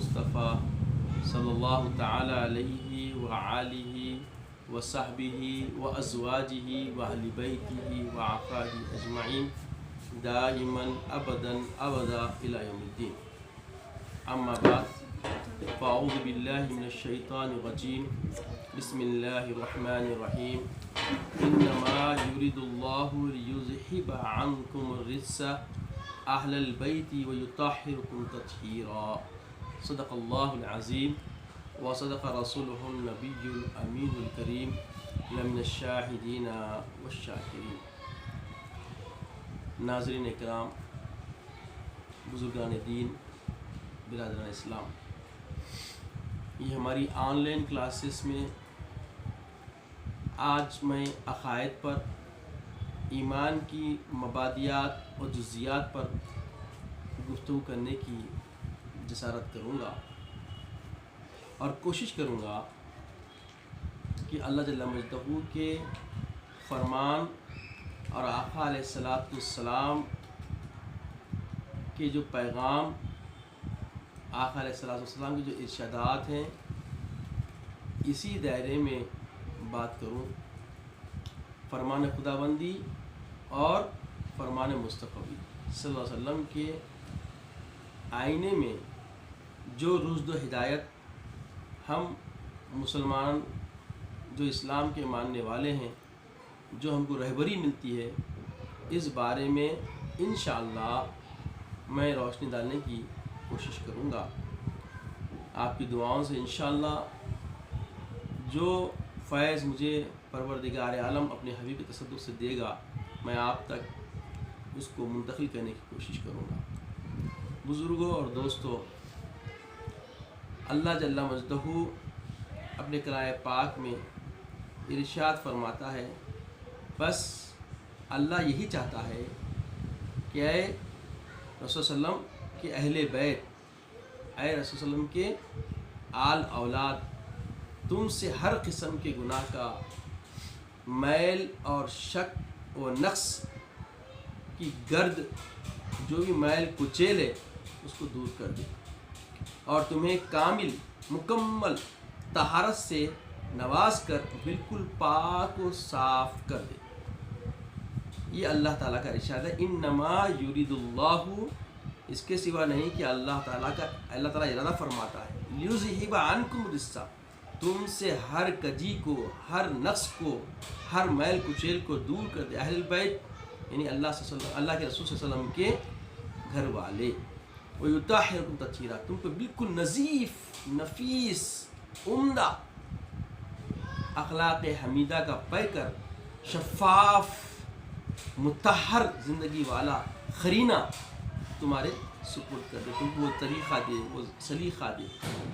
المصطفى صلی اللہ تعالی علیہ وآلہ وصحبہ وازواجہ واہل بیتہ وعفاہ اجمعین دائما ابدا الی یوم الدین. اما بعد فاعوذ باللہ من الشیطان الرجیم. بسم اللہ الرحمن الرحیم. انما یرید اللہ لیذہب عنکم الرجس اہل البیت ویطہرکم تطہیرا. صدق اللہ العظیم وصدق رسولہ النبی الامین الکریم لمن الشاہدین والشاکرین. ناظرین اکرام، بزرگان دین، برادران اسلام، یہ ہماری آن لائن کلاسز میں آج میں عقائد پر، ایمان کی مبادیات اور جزیات پر گفتگو کرنے کی جسارت کروں گا اور کوشش کروں گا کہ اللہ جل مجدہ کے فرمان اور آقا علیہ السلام کے جو پیغام، آقا علیہ السلام کے جو ارشادات ہیں، اسی دائرے میں بات کروں. فرمان خداوندی اور فرمان مصطفی صلی اللہ علیہ وسلم کے آئینے میں جو رشد و ہدایت ہم مسلمان جو اسلام کے ماننے والے ہیں، جو ہم کو رہبری ملتی ہے، اس بارے میں انشاءاللہ میں روشنی ڈالنے کی کوشش کروں گا. آپ کی دعاؤں سے انشاءاللہ جو فیض مجھے پروردگار عالم اپنے حبیب کے تصدق سے دے گا، میں آپ تک اس کو منتقل کرنے کی کوشش کروں گا. بزرگوں اور دوستوں، اللہ جل مجدہ اپنے کلام پاک میں ارشاد فرماتا ہے، بس اللہ یہی چاہتا ہے کہ اے رسول صلی اللہ علیہ وسلم کے اہل بیت، اے رسول صلی اللہ علیہ وسلم کے آل اولاد، تم سے ہر قسم کے گناہ کا میل اور شک و نقص کی گرد، جو بھی میل کچیل ہے، اس کو دور کر دے اور تمہیں کامل مکمل طہارت سے نواز کر بالکل پاک و صاف کر دے. یہ اللہ تعالیٰ کا ارشاد ہے. انما یرید اللہ، اس کے سوا نہیں کہ اللہ تعالیٰ ارادہ فرماتا ہے، لیذہب عنکم الرجس، تم سے ہر کجی کو، ہر نقص کو، ہر میل کچیل کو دور کر دے. اہل البیت یعنی اللہ کے رسول صلی اللہ علیہ وسلم کے گھر والے. ویطہرکم تطہیرا، تم کو بالکل نظیف، نفیس، عمدہ اخلاق حمیدہ کا پے کر، شفاف، مطہر زندگی والا قرینہ تمہارے سپرد کر دے، تم کو وہ طریقہ دے، وہ سلیقہ دے.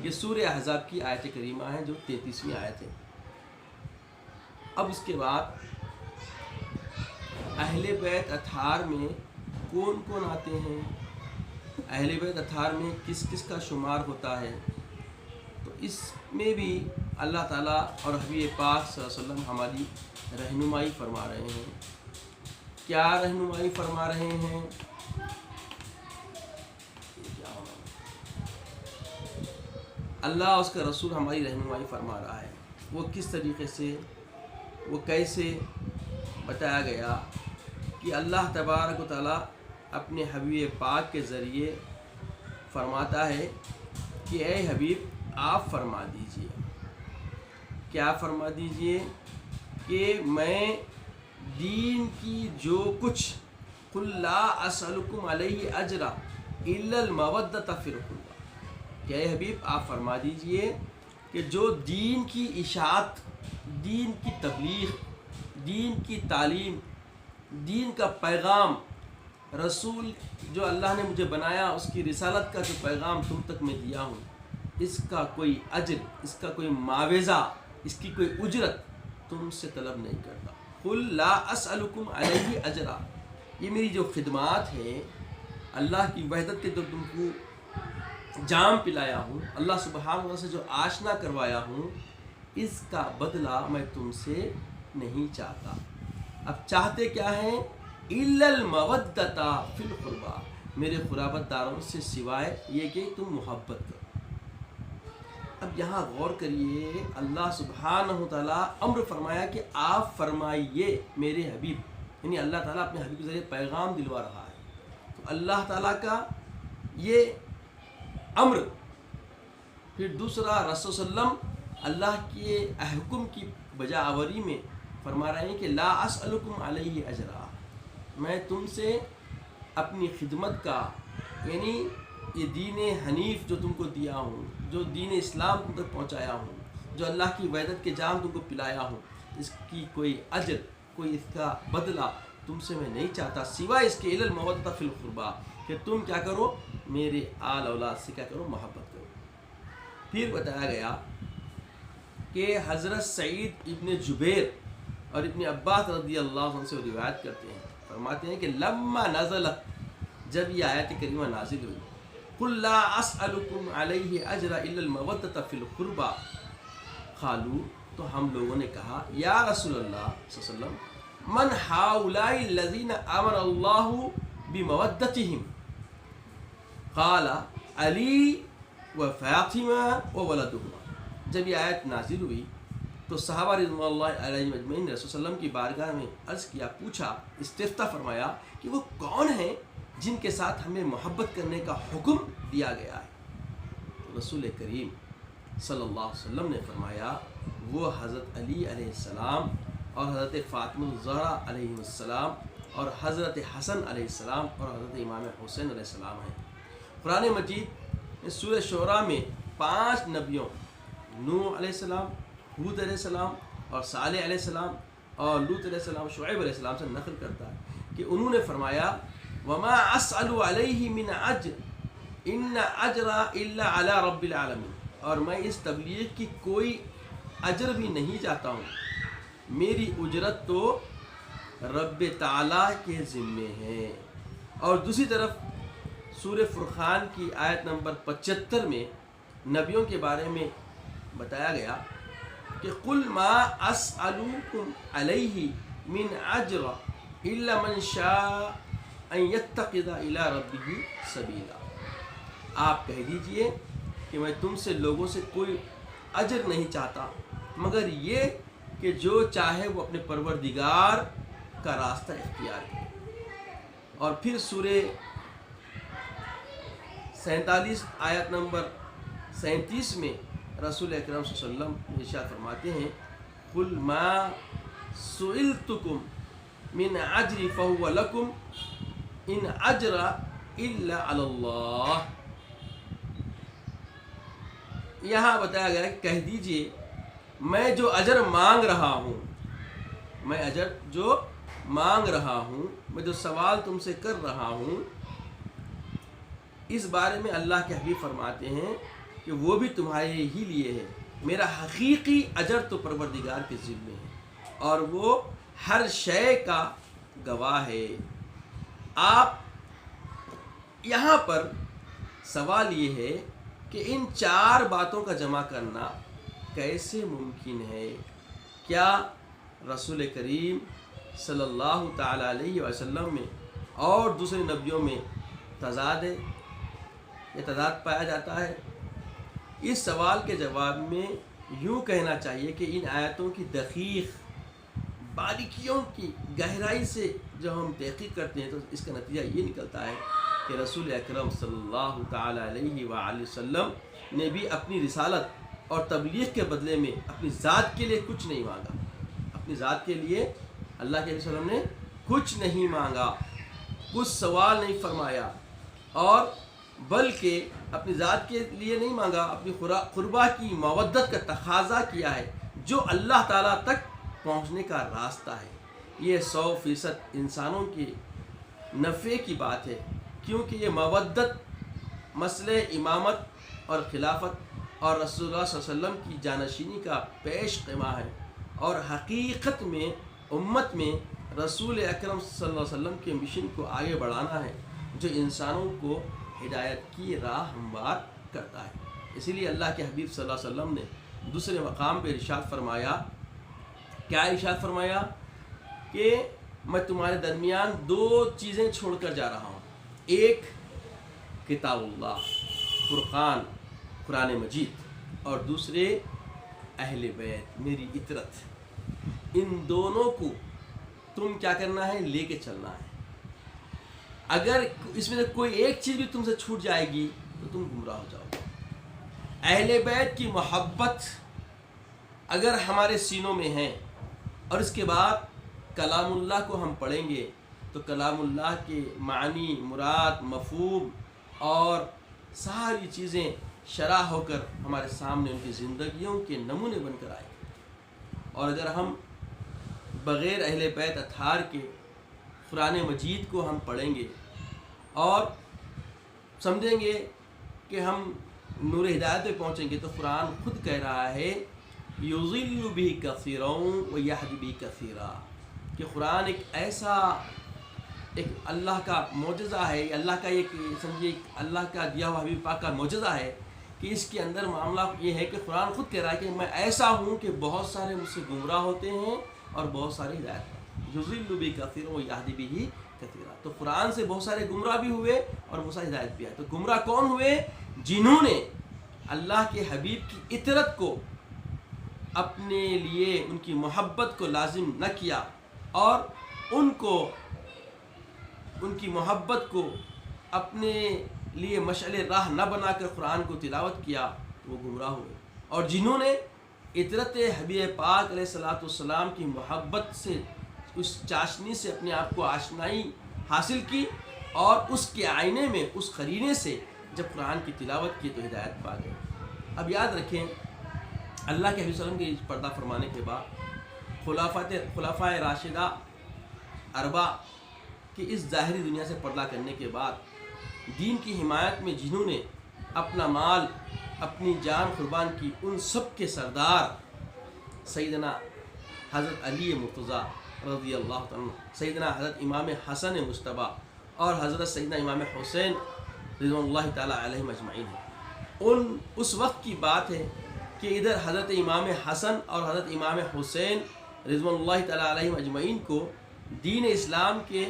یہ سورہ احزاب کی آیت کریمہ ہے جو 33ویں آیت ہے. اب اس کے بعد اہل بیت اطہار میں کون کون آتے ہیں، اہل بیت اطہار میں کس کس کا شمار ہوتا ہے، تو اس میں بھی اللہ تعالیٰ اور حبیب پاک صلی اللہ علیہ وسلم ہماری رہنمائی فرما رہے ہیں. کیا رہنمائی فرما رہے ہیں؟ اللہ اس کا رسول ہماری رہنمائی فرما رہا ہے. وہ کس طریقے سے، وہ کیسے بتایا گیا کہ اللہ تبارک و تعالیٰ اپنے حبیب پاک کے ذریعے فرماتا ہے کہ اے حبیب آپ فرما دیجئے. کیا فرما دیجئے؟ کہ میں دین کی جو کچھ، قل لا اسألکم علیہ اجرا الا المودۃ فی القربی، کہ اے حبیب آپ فرما دیجئے کہ جو دین کی اشاعت، دین کی تبلیغ، دین کی تعلیم، دین کا پیغام، رسول جو اللہ نے مجھے بنایا، اس کی رسالت کا جو پیغام تم تک میں دیا ہوں، اس کا کوئی اجر، اس کا کوئی معاوضہ، اس کی کوئی اجرت تم سے طلب نہیں کرتا. قل لا اسألکم علیہ اجرا، یہ میری جو خدمات ہے، اللہ کی وحدت کے جو تم کو جام پلایا ہوں، اللہ سبحانہ وتعالیٰ سے جو آشنا کروایا ہوں، اس کا بدلہ میں تم سے نہیں چاہتا. اب چاہتے کیا ہیں؟ الا المودۃ فی القربی، میرے قرابت داروں سے سوائے یہ کہ تم محبت کرو. اب یہاں غور کریے، اللہ سبحانہ و تعالیٰ امر فرمایا کہ آپ فرمائیے میرے حبیب، یعنی اللہ تعالیٰ اپنے حبیب کے ذریعے پیغام دلوا رہا ہے. تو اللہ تعالیٰ کا یہ امر. پھر دوسرا، رسول صلی اللہ علیہ وسلم اللہ کے حکم کی بجا آوری میں فرما رہے ہیں کہ لا اسألکم علیہ اجرا، میں تم سے اپنی خدمت کا، یعنی یہ دین حنیف جو تم کو دیا ہوں، جو دین اسلام تم تک پہنچایا ہوں، جو اللہ کی وحدت کے جام تم کو پلایا ہوں، اس کی کوئی اجر، کوئی اس کا بدلہ تم سے میں نہیں چاہتا، سوائے اس کے الی المودۃ فی القربیٰ، کہ تم کیا کرو، میرے آل اولاد سے کیا کرو، محبت کرو. پھر بتایا گیا کہ حضرت سعید ابن جبیر اور ابن عباس رضی اللہ عنہ سے روایت کرتے ہیں، فرماتے ہیں کہ لما نزلت، جب یہ آیت کریمہ نازل ہوئی، قل لا اسألکم علیہ اجرا الا المودۃ فی القربیٰ، قالوا، تو ہم لوگوں نے کہا یا رسول اللہ صلی اللہ علیہ وسلم من ہؤلاء الذین امر اللہ بمودتہم، قال علی و فاطمہ و ولدہما. جب یہ آیت نازل ہوئی تو صحابہ رضوان اللہ علیہم اجمعین نے رسول صلی اللہ علیہ وسلم کی بارگاہ میں عرض کیا، پوچھا، استفتاء فرمایا کہ وہ کون ہیں جن کے ساتھ ہمیں محبت کرنے کا حکم دیا گیا ہے. رسول کریم صلی اللہ علیہ وسلم نے فرمایا وہ حضرت علی علیہ السلام اور حضرت فاطمہ الزہرا علیہ السلام اور حضرت حسن علیہ السلام اور حضرت امام حسین علیہ السلام ہیں. قرآن مجید سورہ شعراء میں 5 نبیوں، نوح علیہ السلام، ہود علیہ السلام اور صالح علیہ السلام اور لوط علیہ السلام، شعیب علیہ السلام سے نقل کرتا ہے کہ انہوں نے فرمایا وما اسأل علیہ من اجر ان اجر الا علی رب العالمین، اور میں اس تبلیغ کی کوئی اجر بھی نہیں چاہتا ہوں، میری اجرت تو رب تعالیٰ کے ذمے ہے. اور دوسری طرف سورہ فرقان کی آیت نمبر 75 میں نبیوں کے بارے میں بتایا گیا کہ قل ما اسألکم علیہ من اجر الا من شاء ان یتخذ الی ربہ سبیلا. آپ کہہ دیجئے کہ میں تم سے لوگوں سے کوئی اجر نہیں چاہتا مگر یہ کہ جو چاہے وہ اپنے پروردگار کا راستہ اختیار کرے. اور پھر سورہ 47 آیت نمبر 37 میں رسول اکرم صلی اللہ علیہ وسلم ارشاد فرماتے ہیں قل ما سئلتکم من اجر فهو لکم ان اجر الا علی اللہ. یہاں بتایا گیا کہ کہہ دیجئے میں جو اجر مانگ رہا ہوں، میں اجر جو مانگ رہا ہوں، میں جو سوال تم سے کر رہا ہوں، اس بارے میں اللہ کے حبیب فرماتے ہیں کہ وہ بھی تمہارے ہی لیے ہے، میرا حقیقی اجر تو پروردگار کے ذمے ہے اور وہ ہر شے کا گواہ ہے. آپ یہاں پر سوال یہ ہے کہ ان 4 باتوں کا جمع کرنا کیسے ممکن ہے؟ کیا رسول کریم صلی اللہ تعالیٰ علیہ وسلم میں اور دوسرے نبیوں میں تضاد ہے؟ یہ تضاد پایا جاتا ہے؟ اس سوال کے جواب میں یوں کہنا چاہیے کہ ان آیتوں کی دقیق باریکیوں کی گہرائی سے جب ہم تحقیق کرتے ہیں تو اس کا نتیجہ یہ نکلتا ہے کہ رسول اکرم صلی اللہ تعالیٰ علیہ وآلہ وسلم نے بھی اپنی رسالت اور تبلیغ کے بدلے میں اپنی ذات کے لیے کچھ نہیں مانگا. اپنی ذات کے لیے اللہ کے وسلم نے کچھ نہیں مانگا، کچھ سوال نہیں فرمایا، اور بلکہ اپنی ذات کے لیے نہیں مانگا، اپنی قربا کی مودت کا تقاضا کیا ہے جو اللہ تعالیٰ تک پہنچنے کا راستہ ہے. یہ 100% انسانوں کی نفع کی بات ہے، کیونکہ یہ مودت مسئلہ امامت اور خلافت اور رسول اللہ صلی اللہ علیہ وسلم کی جانشینی کا پیش خیمہ ہے، اور حقیقت میں امت میں رسول اکرم صلی اللہ علیہ وسلم کے مشن کو آگے بڑھانا ہے جو انسانوں کو ہدایت کی راہ ہموار کرتا ہے. اسی لیے اللہ کے حبیب صلی اللہ علیہ وسلم نے دوسرے مقام پہ ارشاد فرمایا، کیا ارشاد فرمایا؟ کہ میں تمہارے درمیان 2 چیزیں چھوڑ کر جا رہا ہوں، ایک کتاب اللہ، فرقان، قرآن مجید، اور دوسرے اہل بیت میری اطرت، ان دونوں کو تم کیا کرنا ہے؟ لے کے چلنا ہے۔ اگر اس میں سے کوئی ایک چیز بھی تم سے چھوٹ جائے گی تو تم گمراہ ہو جاؤ گے۔ اہل بیت کی محبت اگر ہمارے سینوں میں ہے اور اس کے بعد کلام اللہ کو ہم پڑھیں گے تو کلام اللہ کے معنی، مراد، مفہوم اور ساری چیزیں شرح ہو کر ہمارے سامنے ان کی زندگیوں کے نمونے بن کر آئیں گے۔ اور اگر ہم بغیر اہل بیت اطہار کے قرآن مجید کو ہم پڑھیں گے اور سمجھیں گے کہ ہم نور ہدایت پہ پہنچیں گے، تو قرآن خود کہہ رہا ہے یضل بہ کثیرا ویہدی بہ کثیرا، کہ قرآن ایک اللہ کا معجزہ ہے، اللہ کا ایک سمجھیے اللہ کا دیا ہوا حبیب پاک کا معجزہ ہے کہ اس کے اندر معاملہ یہ ہے کہ قرآن خود کہہ رہا ہے کہ میں ایسا ہوں کہ بہت سارے مجھ سے گمراہ ہوتے ہیں اور بہت سارے ہدایت پاتے ہیں۔ یضل بہ کثیرا ویہدی بہ کثیرا، تو قرآن سے بہت سارے گمراہ بھی ہوئے اور بہت ساری ہدایت بھی آئی۔ تو گمراہ کون ہوئے؟ جنہوں نے اللہ کے حبیب کی اطرت کو اپنے لیے ان کی محبت کو لازم نہ کیا اور ان کی محبت کو اپنے لیے مشعل راہ نہ بنا کر قرآن کو تلاوت کیا، وہ گمراہ ہوئے۔ اور جنہوں نے اطرت حبیب پاک علیہ الصلوۃ والسلام کی محبت سے، اس چاشنی سے اپنے آپ کو آشنائی حاصل کی اور اس کے آئینے میں اس قرینے سے جب قرآن کی تلاوت کی تو ہدایت پا گئے۔ اب یاد رکھیں اللہ کے حبیب صلی اللہ علیہ وسلم کے پردہ فرمانے کے بعد خلفائے راشدہ اربع کی اس ظاہری دنیا سے پردہ کرنے کے بعد دین کی حمایت میں جنہوں نے اپنا مال، اپنی جان قربان کی، ان سب کے سردار سیدنا حضرت علی مرتضیٰ رضی اللہ تعالیٰ عنہ، سیدنا حضرت امام حسن مجتبیٰ اور حضرت سیدنا امام حسین رضوان اللہ تعالیٰ علیہم اجمعین ہیں۔ اس وقت کی بات ہے کہ ادھر حضرت امام حسن اور حضرت امام حسین رضوان اللہ تعالیٰ علیہم اجمعین کو دین اسلام کے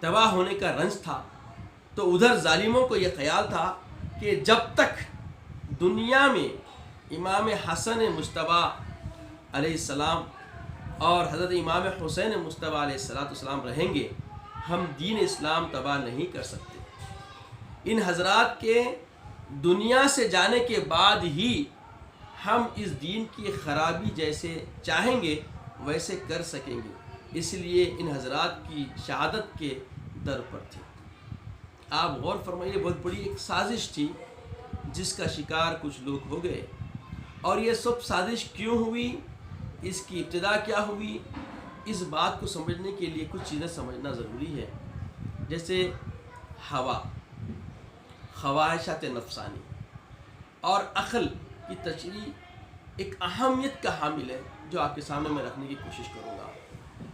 تباہ ہونے کا رنج تھا، تو ادھر ظالموں کو یہ خیال تھا کہ جب تک دنیا میں امام حسن مجتبیٰ علیہ السلام اور حضرت امام حسین مجتبیٰ علیہ السلام رہیں گے، ہم دین اسلام تباہ نہیں کر سکتے۔ ان حضرات کے دنیا سے جانے کے بعد ہی ہم اس دین کی خرابی جیسے چاہیں گے ویسے کر سکیں گے، اس لیے ان حضرات کی شہادت کے در پر تھی۔ آپ غور فرمائیے، بہت بڑی ایک سازش تھی جس کا شکار کچھ لوگ ہو گئے۔ اور یہ سب سازش کیوں ہوئی، اس کی ابتدا کیا ہوئی، اس بات کو سمجھنے کے لیے کچھ چیزیں سمجھنا ضروری ہے۔ جیسے ہوا، خواہشات نفسانی اور عقل کی تشریح ایک اہمیت کا حامل ہے جو آپ کے سامنے میں رکھنے کی کوشش کروں گا۔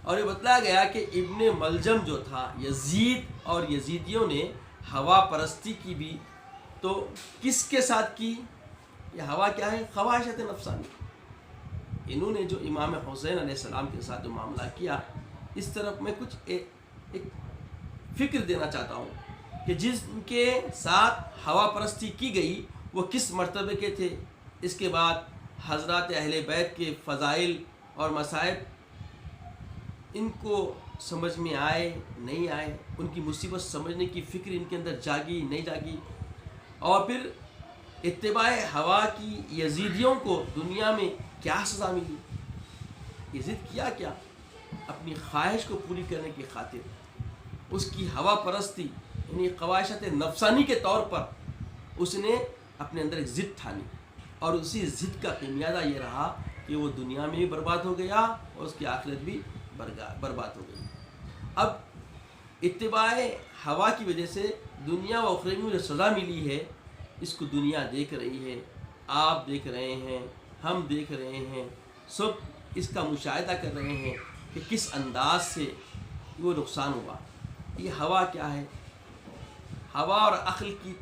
اور یہ بتلایا گیا کہ ابن ملجم جو تھا، یزید اور یزیدیوں نے ہوا پرستی کی بھی، تو کس کے ساتھ کی؟ یہ ہوا کیا ہے؟ خواہشات نفسانی۔ انہوں نے جو امام حسین علیہ السلام کے ساتھ جو معاملہ کیا، اس طرف میں کچھ ایک فکر دینا چاہتا ہوں کہ جس کے ساتھ ہوا پرستی کی گئی وہ کس مرتبے کے تھے، اس کے بعد حضرات اہل بیت کے فضائل اور مصائب ان کو سمجھ میں آئے نہیں آئے، ان کی مصیبت سمجھنے کی فکر ان کے اندر جاگی نہیں جاگی، اور پھر اتباع ہوا کی یزیدیوں کو دنیا میں کیا سزا ملی۔ یزید کیا اپنی خواہش کو پوری کرنے کی خاطر اس کی ہوا پرستی یعنی خواہشات نفسانی کے طور پر اس نے اپنے اندر ایک ضد ٹھانی، اور اسی ضد کا خمیازہ یہ رہا کہ وہ دنیا میں بھی برباد ہو گیا اور اس کی آخرت بھی برباد ہو گئی۔ اب اتباع ہوا کی وجہ سے دنیا و آخرت میں جو سزا ملی ہے، اس کو دنیا دیکھ رہی ہے، آپ دیکھ رہے ہیں، ہم دیکھ رہے ہیں، سب اس کا مشاہدہ کر رہے ہیں کہ کس انداز سے وہ نقصان ہوا۔ یہ ہوا کیا ہے؟ ہوا اور عقل کی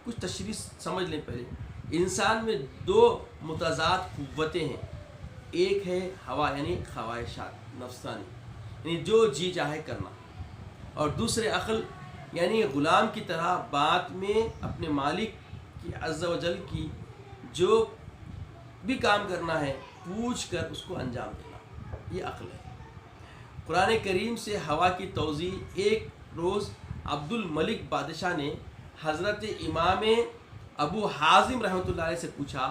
کچھ تشریح سمجھ لیں پہلے۔ انسان میں دو متضاد قوتیں ہیں، ایک ہے ہوا یعنی خواہشات نفسانی یعنی جو جی چاہے کرنا، اور دوسرے عقل یعنی غلام کی طرح بات میں اپنے مالک کی عز و جل کی جو بھی کام کرنا ہے پوچھ کر اس کو انجام دینا، یہ عقل ہے۔ قرآن کریم سے ہوا کی توضیح، ایک روز عبد الملک بادشاہ نے حضرت امام ابو حازم رحمۃ اللہ علیہ سے پوچھا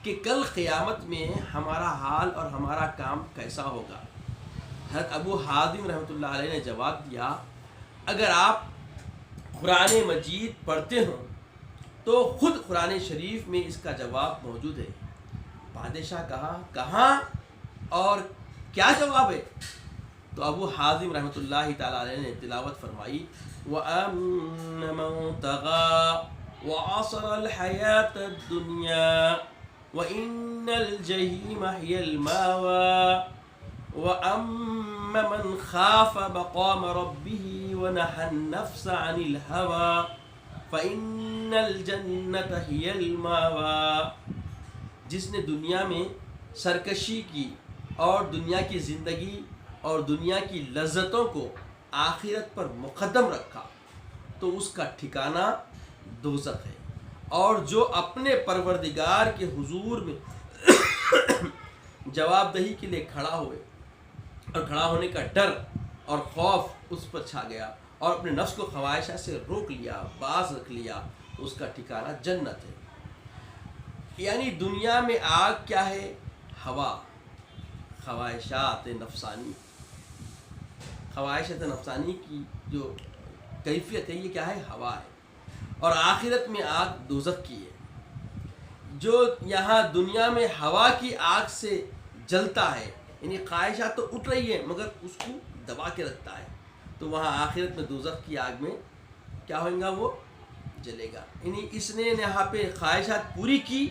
کہ کل قیامت میں ہمارا حال اور ہمارا کام کیسا ہوگا؟ حضرت ابو حازم رحمۃ اللہ علیہ نے جواب دیا، اگر آپ قرآن مجید پڑھتے ہوں تو خود قرآن شریف میں اس کا جواب موجود ہے۔ بادشاہ کہاں اور کیا جواب ہے؟ تو ابو حازم رحمۃ اللہ تعالیٰ علیہ نے تلاوت فرمائی، وَأَمَّ مَن طَغَىٰ وَعَصَرَ الْحَيَاةَ الدُّنْيَا وَإِنَّ الْجَحِيمَ هِيَ الْمَأْوَىٰ وَأَمَّ مَنْ خَافَ مَقَامَ رَبِّهِ وَنَهَى النَّفْسَ عَنِ الْهَوَىٰ فَإِنَّ الْجَنَّةَ هِيَ الْمَأْوَىٰ۔ جس نے دنیا میں سرکشی کی اور دنیا کی زندگی اور دنیا کی لذتوں کو آخرت پر مقدم رکھا تو اس کا ٹھکانہ دوزخ ہے، اور جو اپنے پروردگار کے حضور میں جواب دہی کے لیے کھڑا ہوئے اور کھڑا ہونے کا ڈر اور خوف اس پر چھا گیا اور اپنے نفس کو خواہشات سے روک لیا، باز رکھ لیا، اس کا ٹھکانہ جنت ہے۔ یعنی دنیا میں آگ کیا ہے؟ ہوا، خواہشات نفسانی۔ خواہشات نفسانی کی جو کیفیت ہے یہ کیا ہے؟ ہوا ہے۔ اور آخرت میں آگ دوزخ کی ہے۔ جو یہاں دنیا میں ہوا کی آگ سے جلتا ہے، یعنی خواہشات تو اٹھ رہی ہے مگر اس کو دبا کے رکھتا ہے، تو وہاں آخرت میں دوزخ کی آگ میں کیا ہوگا؟ وہ جلے گا۔ یعنی اس نے یہاں پہ خواہشات پوری کی،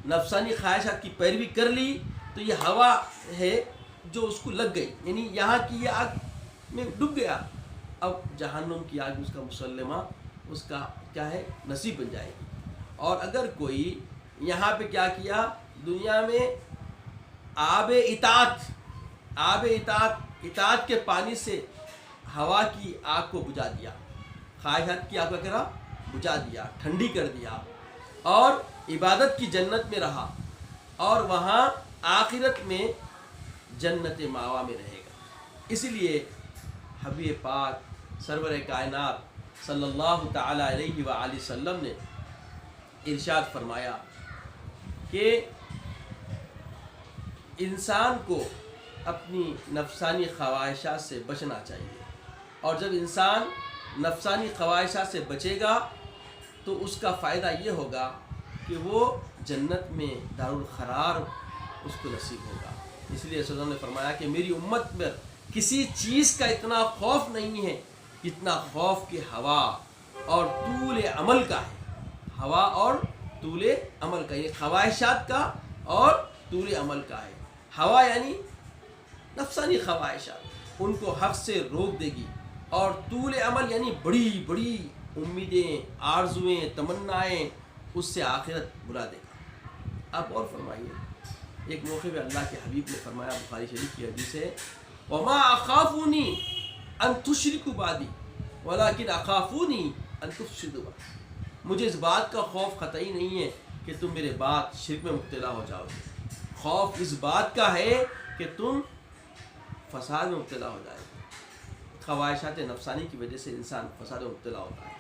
نفسانی خواہشات کی پیروی کر لی، تو یہ ہوا ہے جو اس کو لگ گئی، یعنی یہاں کی یہ آگ میں ڈوب گیا۔ اب جہنم کی آگ اس کا مسلمہ، اس کا کیا ہے؟ نصیب بن جائے گی۔ اور اگر کوئی یہاں پہ کیا کیا؟ دنیا میں آب اطاعت کے پانی سے ہوا کی آگ کو بجھا دیا، خواہشات کی آگ کو کرا بجھا دیا، ٹھنڈی کر دیا، اور عبادت کی جنت میں رہا، اور وہاں آخرت میں جنت ماوا میں رہے گا۔ اسی لیے حبیب پاک سرور کائنات صلی اللہ تعالی علیہ وآلہ وسلم نے ارشاد فرمایا کہ انسان کو اپنی نفسانی خواہشات سے بچنا چاہیے، اور جب انسان نفسانی خواہشات سے بچے گا تو اس کا فائدہ یہ ہوگا کہ وہ جنت میں دارالقرار اس کو نصیب ہوگا۔ اس لیے رسول اللہ نے فرمایا کہ میری امت میں کسی چیز کا اتنا خوف نہیں ہے جتنا خوف کی ہوا اور طول عمل کا ہے۔ ہوا اور طول عمل کا، یہ خواہشات کا اور طول عمل کا ہے۔ ہوا یعنی نفسانی خواہشات، ان کو حق سے روک دے گی، اور طول عمل یعنی بڑی بڑی امیدیں، آرزویں، تمنائیں، اس سے آخرت بلا دے گا۔ آپ اور فرمائیے، ایک موقع پہ اللہ کے حبیب نے فرمایا، بخاری شریف کی حدیث ہے، وَمَا أَخَافُنِي أَن تُشْرِكُوا بَعْدِي وَلَكِنْ أَخَافُنِي أَن تُفْسِدُوا بَعْدِي۔ مجھے اس بات کا خوف قطعی نہیں ہے کہ تم میرے بعد شرک میں مبتلا ہو جاؤ گے، خوف اس بات کا ہے کہ تم فساد میں مبتلا ہو جائے گے۔ خواہشات نفسانی کی وجہ سے انسان فساد میں مبتلا ہوتا ہے۔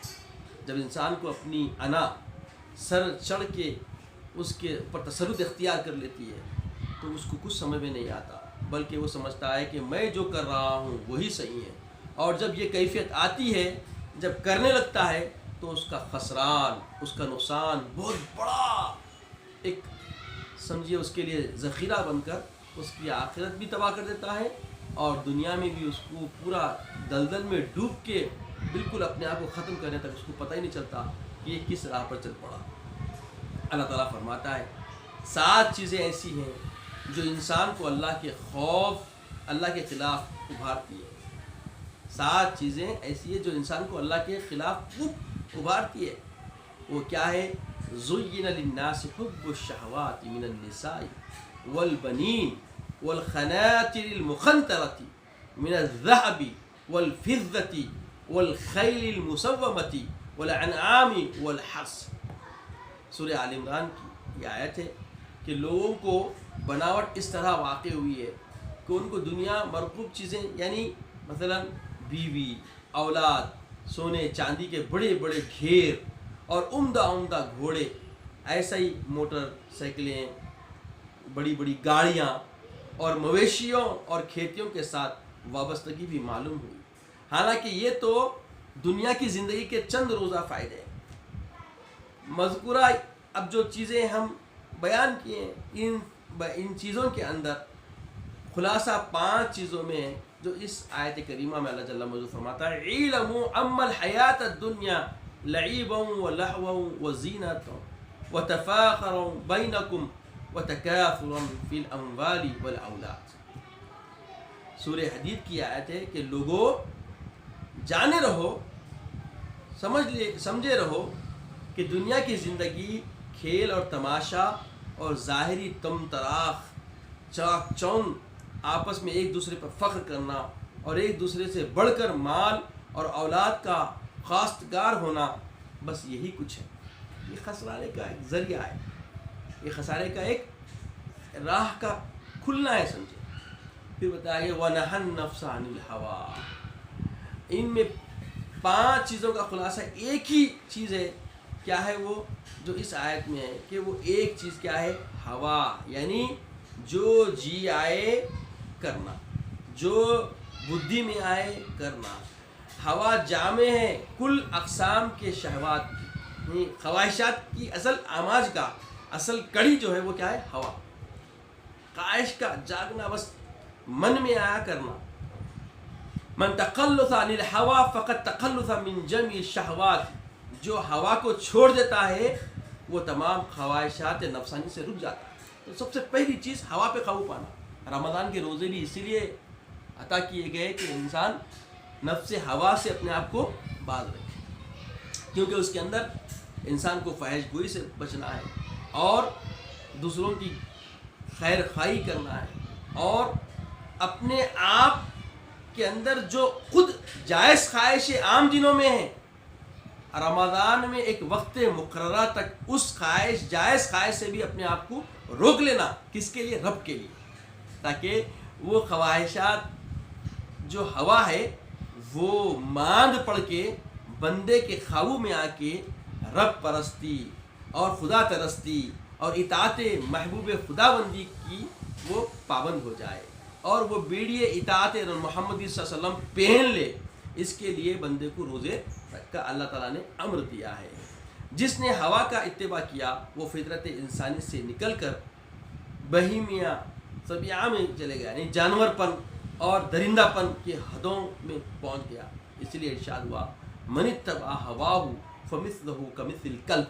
جب انسان کو اپنی انا سر چڑھ کے اس کے اوپر تسلط اختیار کر لیتی ہے تو اس کو کچھ سمجھ میں نہیں آتا، بلکہ وہ سمجھتا ہے کہ میں جو کر رہا ہوں وہی صحیح ہے، اور جب یہ کیفیت آتی ہے، جب کرنے لگتا ہے تو اس کا خسران، اس کا نقصان بہت بڑا ایک سمجھیے اس کے لیے ذخیرہ بن کر اس کی آخرت بھی تباہ کر دیتا ہے، اور دنیا میں بھی اس کو پورا دلدل میں ڈوب کے بالکل اپنے آپ کو ختم کرنے تک اس کو پتہ ہی نہیں چلتا کہ یہ کس راہ پر چل پڑا۔ اللہ تعالیٰ فرماتا ہے 7 چیزیں ایسی ہیں جو انسان کو اللہ کے خوف، اللہ کے خلاف ابھارتی ہے۔ 7 چیزیں ایسی ہیں جو انسان کو اللہ کے خلاف ابھارتی ہے۔ وہ کیا ہے؟ زُيِّنَ لِلنَّاسِ حُبُّ الشَّهَوَاتِ مِنَ النِّسَاءِ وَالْبَنِينَ وَالْقَنَاطِرِ الْمُقَنطَرَةِ مِنَ الذَّهَبِ وَالْفِضَّةِ وَالْخَيْلِ الْمُسَوَّمَةِ وَالْأَنْعَامِ وَالْحَرْثِ۔ سورہ آل عمران کی یہ آیت ہے کہ لوگوں کو بناوٹ اس طرح واقع ہوئی ہے کہ ان کو دنیا مرغوب چیزیں یعنی مثلا بیوی، اولاد، سونے چاندی کے بڑے بڑے ڈھیر اور عمدہ عمدہ گھوڑے، ایسا ہی موٹر سائیکلیں، بڑی بڑی گاڑیاں اور مویشیوں اور کھیتیوں کے ساتھ وابستگی بھی معلوم ہوئی۔ حالانکہ یہ تو دنیا کی زندگی کے چند روزہ فائدے ہیں۔ مذکورہ اب جو چیزیں ہم بیان کیے ہیں ان چیزوں کے اندر خلاصہ 5 چیزوں میں ہے جو اس آیت کریمہ میں اللہ جل مجدہ فرماتا ہے اعلموا اما الحیات الدنیا لعبا ولہوا وزینۃ وتفاخر بینکم وتکاثر فی الاموال والاولاد۔ سورہ حدید کی آیت ہے کہ لوگوں جانے رہو، سمجھے رہو کہ دنیا کی زندگی کھیل اور تماشا اور ظاہری تم تراخ، چاک چوند، آپس میں ایک دوسرے پر فخر کرنا اور ایک دوسرے سے بڑھ کر مال اور اولاد کا خواستگار ہونا، بس یہی کچھ ہے۔ یہ خسارے کا ایک ذریعہ ہے، یہ خسارے کا ایک راہ کا کھلنا ہے، سمجھے۔ پھر بتایا گیا وَنَهَى النَّفْسَ عَنِ الْهَوَىٰ۔ ان میں 5 چیزوں کا خلاصہ ایک ہی چیز ہے، کیا ہے وہ جو اس آیت میں ہے کہ وہ ایک چیز کیا ہے؟ ہوا، یعنی جو جی آئے کرنا، جو بدھی میں آئے کرنا۔ ہوا جامع ہے کل اقسام کے شہوات کی، خواہشات کی اصل آماج کا اصل کڑی جو ہے وہ کیا ہے؟ ہوا، خواہش کا جاگنا، بس من میں آیا کرنا۔ من تخلص عن الہوا فقط تخلص من جميع الشہوات، جو ہوا کو چھوڑ دیتا ہے وہ تمام خواہشات نفسانی سے رک جاتا ہے۔ تو سب سے پہلی چیز ہوا پہ قابو پانا۔ رمضان کے روزے بھی اسی لیے عطا کیے گئے کہ انسان نفس ہوا سے اپنے آپ کو باز رکھے، کیونکہ اس کے اندر انسان کو فحش گوئی سے بچنا ہے اور دوسروں کی خیر خواہی کرنا ہے، اور اپنے آپ کے اندر جو خود جائز خواہش عام دنوں میں ہے، رمضان میں ایک وقت مقررہ تک اس خواہش جائز خواہش سے بھی اپنے آپ کو روک لینا۔ کس کے لیے؟ رب کے لیے، تاکہ وہ خواہشات جو ہوا ہے وہ ماند پڑ کے بندے کے قابو میں آ کے رب پرستی اور خدا پرستی اور اطاعت محبوب خدا بندی کی وہ پابند ہو جائے، اور وہ بیڑیے اطاعت محمدی صلی اللہ علیہ وسلم پہن لے۔ اس کے لیے بندے کو روزے کا اللہ تعالیٰ نے امر دیا ہے۔ جس نے ہوا کا اتباع کیا وہ فطرت انسانی سے نکل کر بہیمیہ طبیعہ میں چلے گیا، یعنی جانور پن اور درندہ پن کے حدوں میں پہنچ گیا۔ اس لیے ارشاد ہوا من اتبع ہواہ فمثلہ کمثل الکلب،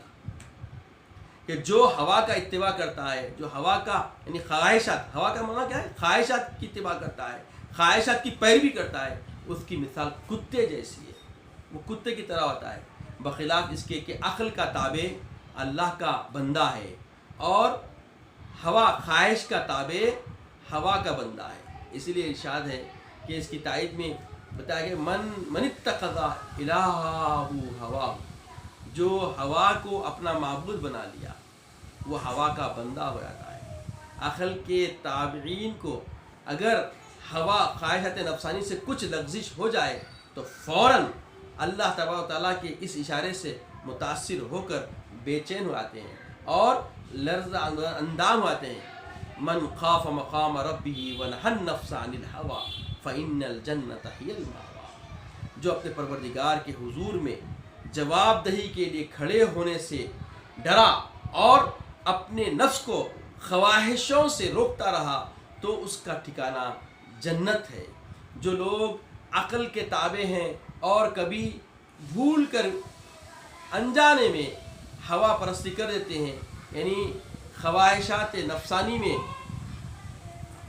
کہ جو ہوا کا اتباع کرتا ہے، جو ہوا کا یعنی خواہشات، ہوا کا معنی کیا ہے؟ خواہشات کی اتباع کرتا ہے، خواہشات کی پیروی کرتا ہے، اس کی مثال کتے جیسی ہے، وہ کتے کی طرح ہوتا ہے، بخلاف اس کے کہ عقل کا تابع اللہ کا بندہ ہے اور ہوا خواہش کا تابع ہوا کا بندہ ہے۔ اسی لیے ارشاد ہے کہ اس کی تائید میں بتایا کہ من اتخذ الہہ ہوا، جو ہوا کو اپنا معبود بنا لیا وہ ہوا کا بندہ ہو جاتا ہے۔ عقل کے تابعین کو اگر ہوا خواہشات نفسانی سے کچھ لغزش ہو جائے تو فوراً اللہ تبارک و تعالیٰ کے اس اشارے سے متاثر ہو کر بے چین ہو آتے ہیں اور لرزہ اندام ہوتے ہیں۔ من خاف مقام ربہ ونہى النفس عن الہوى فإن الجنة هی المأوى، جو اپنے پروردگار کے حضور میں جواب دہی کے لیے کھڑے ہونے سے ڈرا اور اپنے نفس کو خواہشوں سے روکتا رہا تو اس کا ٹھکانہ جنت ہے۔ جو لوگ عقل کے تابع ہیں اور کبھی بھول کر انجانے میں ہوا پرستی کر دیتے ہیں، یعنی خواہشات نفسانی میں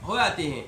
ہو جاتے ہیں،